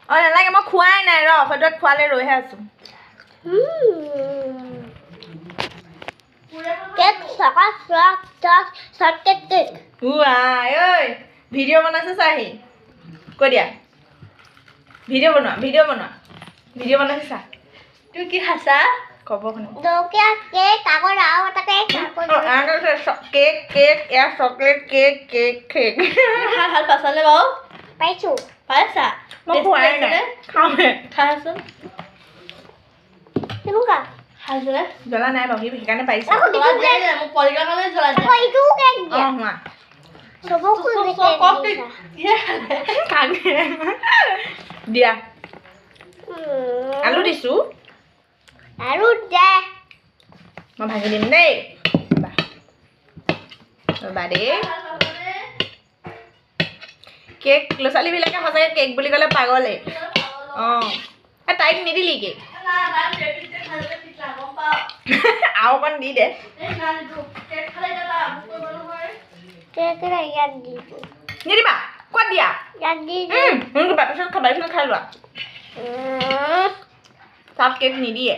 অঁ নালাগে মই খোৱাই নাই ৰ সদত খোৱালে ৰৈহে আছোঁ কেক চকলেট কেক আই ঐ ভিডিঅ' বনাইছে চাহি কৈ দিয়া ভিডিঅ' বনাইছে চা তুমি কি খাইছা ক'ব শুনি দৌকিয়া কেক আগৰ আৰু এটা কেক কেক কেক এয়া চকলেট কেক কেক কেক ভাল পাইছানে বাৰু পাইছোঁ পাইছা মই খোৱাই নাই খাওঁহে খাইছোঁ কেনেকুৱা খাইছোনে জ্বলা নাই বাৰু সেইকাৰণে পাৰিছে মোক পলিকাৰ কাৰণে জ্বলা দিয়া এইটো কেক দিয়া হোৱা চবকো দিয়া আলু দিছোঁ আৰু দে মই ভাঙি দিম দেই ৰ'বা দেই কেক ল'ৰা ছোৱালীবিলাকে সঁচাকৈ কেক বুলি ক'লে পাগলে অঁ তাইক নিদিলি কেক আৰু অকণ দি দে নিদিবা ক'ত দিয়া পিছত খাবা পিছত খাই লোৱা তাত কেক নিদিয়ে